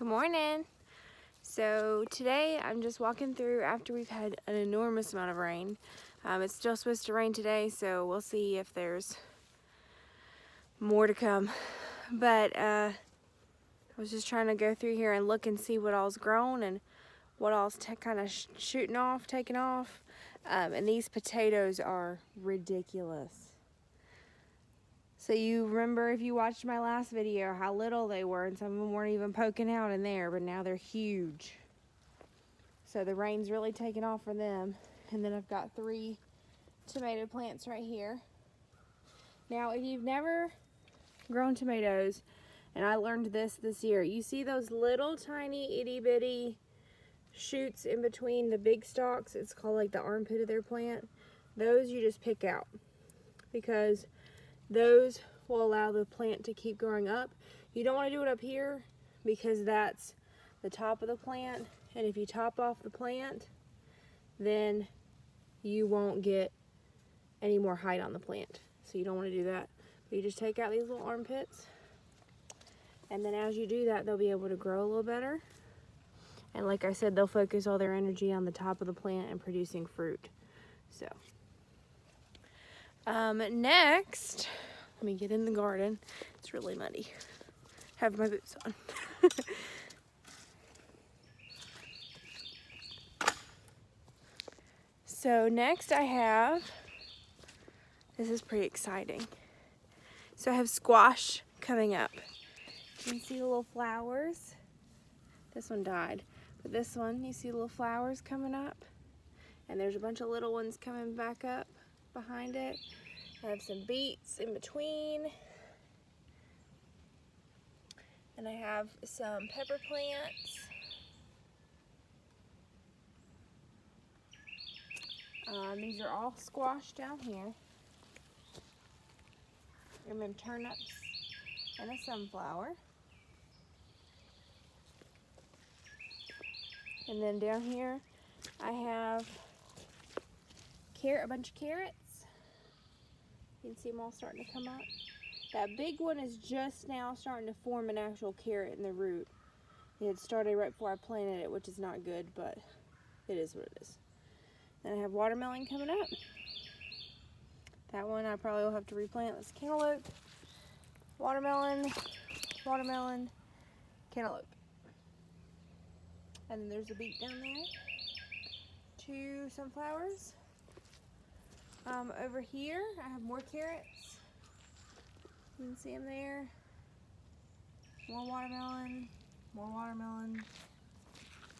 Good morning. So today I'm just walking through after we've had an enormous amount of rain. It's still supposed to rain today, so we'll see if there's more to come. But I was just trying to go through here and look and see what all's grown and what all's kind of taking off. And these potatoes are ridiculous. So you remember, if you watched my last video, how little they were, and some of them weren't even poking out in there, but now they're huge. So the rain's really taken off for them. And then I've got 3 tomato plants right here. Now, if you've never grown tomatoes, and I learned this year, you see those little tiny itty bitty shoots in between the big stalks? It's called like the armpit of their plant. Those you just pick out, because those will allow the plant to keep growing up. You don't want to do it up here because that's the top of the plant, and if you top off the plant, then you won't get any more height on the plant. So you don't want to do that. But you just take out these little armpits, and then as you do that, they'll be able to grow a little better. And like I said, they'll focus all their energy on the top of the plant and producing fruit. So next, let me get in the garden. It's really muddy. Have my boots on. So next I have, this is pretty exciting. So I have squash coming up. You can see the little flowers. This one died, but this one, you see little flowers coming up, and there's a bunch of little ones coming back up behind it. I have some beets in between, and I have some pepper plants. These are all squash down here, and then turnips and a sunflower. And then down here I have a bunch of carrots. You can see them all starting to come up. That big one is just now starting to form an actual carrot in the root. It had started right before I planted it, which is not good, but it is what it is. Then I have watermelon coming up. That one I probably will have to replant. That's cantaloupe, watermelon, watermelon, cantaloupe. And then there's a beet down there. 2 sunflowers. Over here, I have more carrots. You can see them there. More watermelon,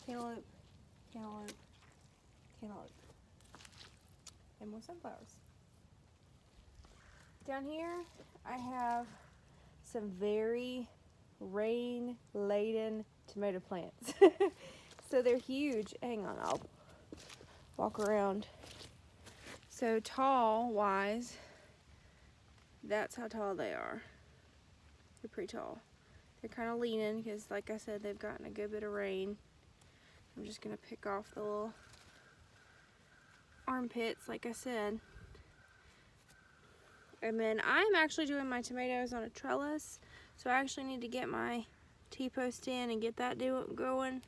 cantaloupe, cantaloupe, cantaloupe, and more sunflowers. Down here, I have some very rain-laden tomato plants. So they're huge. Hang on, I'll walk around. So tall-wise, that's how tall they are. They're pretty tall. They're kind of leaning because, like I said, they've gotten a good bit of rain. I'm just going to pick off the little armpits, like I said. And then I'm actually doing my tomatoes on a trellis, so I actually need to get my T-post in and get that going.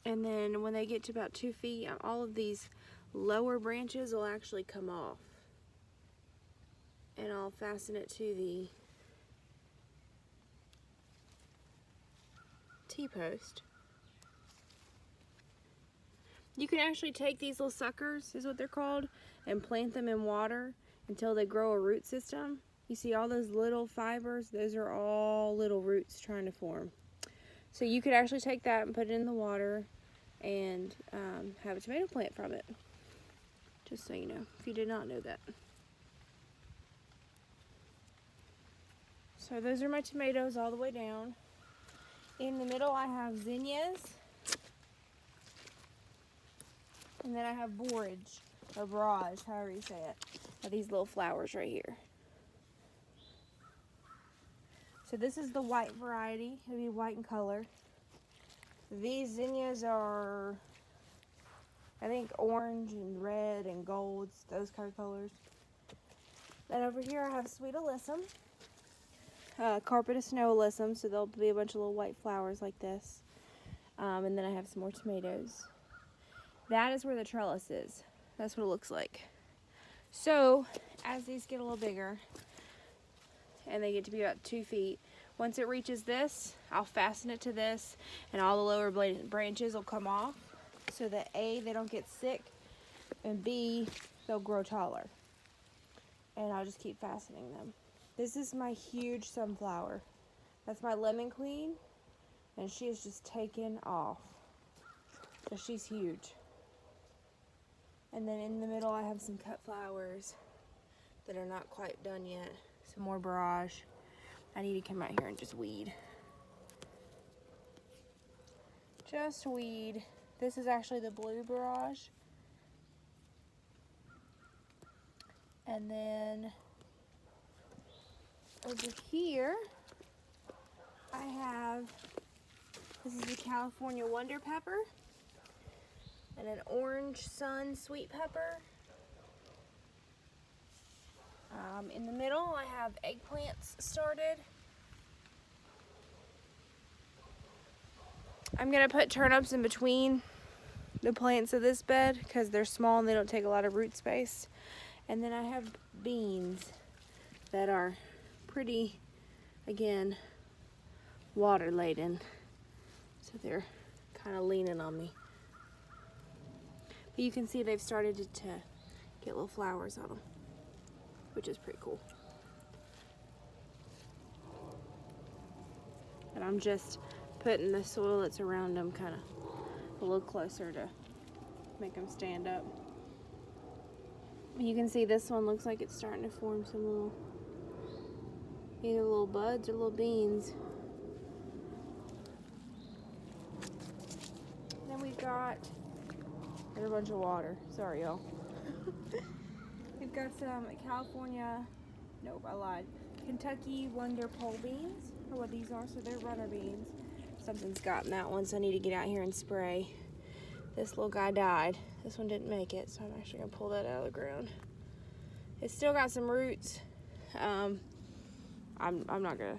And then when they get to about 2 feet, all of these lower branches will actually come off. And I'll fasten it to the T-post. You can actually take these little suckers, is what they're called, and plant them in water until they grow a root system. You see all those little fibers? Those are all little roots trying to form. So you could actually take that and put it in the water and have a tomato plant from it. Just so you know, if you did not know that. So those are my tomatoes all the way down. In the middle I have zinnias. And then I have borage, or barrage, however you say it. Now these little flowers right here. So this is the white variety. It'll be white in color. These zinnias are, I think, orange and red and golds, those kind of colors. Then over here I have sweet alyssum. carpet of snow alyssum, so there'll be a bunch of little white flowers like this. And then I have some more tomatoes. That is where the trellis is. That's what it looks like. So as these get a little bigger and they get to be about 2 feet, once it reaches this, I'll fasten it to this, and all the lower branches will come off so that A, they don't get sick, and B, they'll grow taller. And I'll just keep fastening them. This is my huge sunflower. That's my lemon queen, and she is just taken off. So she's huge. And then in the middle I have some cut flowers that are not quite done yet. Some more barrage. I need to come out here and just weed. Just weed. This is actually the blue barrage. And then over here I have, this is the California Wonder Pepper and an orange sun sweet pepper. In the middle I have eggplants started. I'm gonna put turnips in between the plants of this bed because they're small and they don't take a lot of root space. And then I have beans that are pretty, again, water laden. So they're kind of leaning on me. But you can see they've started to get little flowers on them, which is pretty cool. And I'm just putting the soil that's around them kind of a little closer to make them stand up. You can see this one looks like it's starting to form some little, either little buds or little beans. Then we've got, there's a bunch of water, sorry y'all. We've got some California, nope I lied, Kentucky Wonder Pole beans, or what these are, so they're runner beans. Something's gotten that one, so I need to get out here and spray. This little guy died. This one didn't make it, so I'm actually gonna pull that out of the ground. It's still got some roots. I'm not gonna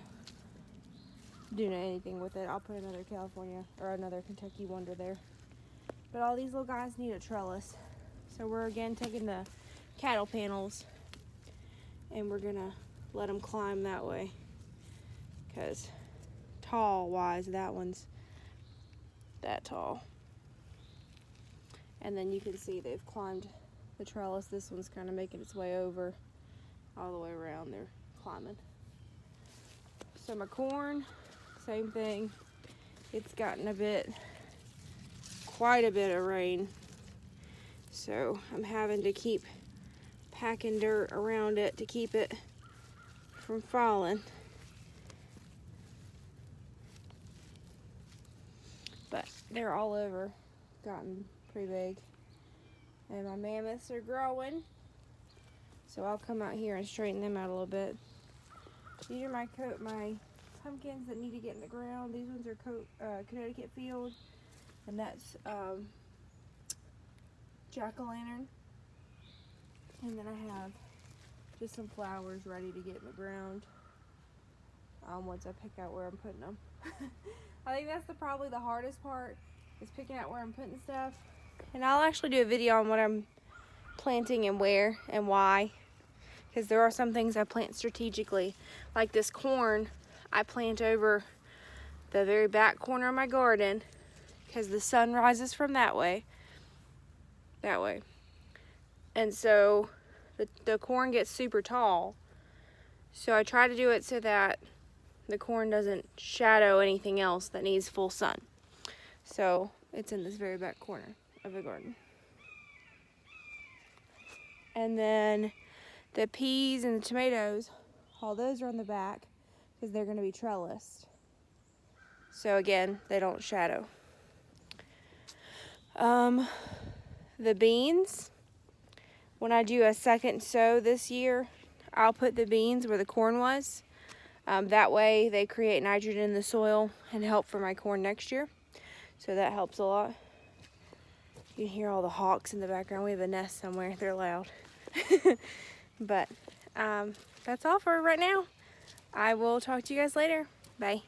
do anything with it. I'll put another California or another Kentucky Wonder there. But all these little guys need a trellis. So we're again taking the cattle panels and we're gonna let them climb that way. Because tall wise, that one's that tall. And then you can see they've climbed the trellis. This one's kind of making its way over all the way around. They're climbing. So my corn, same thing. It's gotten quite a bit of rain. So I'm having to keep packing dirt around it to keep it from falling. But they're all over, gotten pretty big. And my mammoths are growing. So I'll come out here and straighten them out a little bit. These are my pumpkins that need to get in the ground. These ones are Connecticut Field. And that's jack-o'-lantern. And then I have just some flowers ready to get in the ground once I pick out where I'm putting them. I think that's probably the hardest part, is picking out where I'm putting stuff. And I'll actually do a video on what I'm planting and where and why, because there are some things I plant strategically. Like this corn, I plant over the very back corner of my garden because the sun rises from that way. And so the corn gets super tall. So I try to do it so that the corn doesn't shadow anything else that needs full sun. So it's in this very back corner of the garden. And then the peas and the tomatoes, all those are on the back because they're going to be trellised. So again, they don't shadow. The beans, when I do a second sow this year, I'll put the beans where the corn was. That way they create nitrogen in the soil and help for my corn next year. So that helps a lot. You can hear all the hawks in the background. We have a nest somewhere. They're loud. But that's all for right now. I will talk to you guys later. Bye.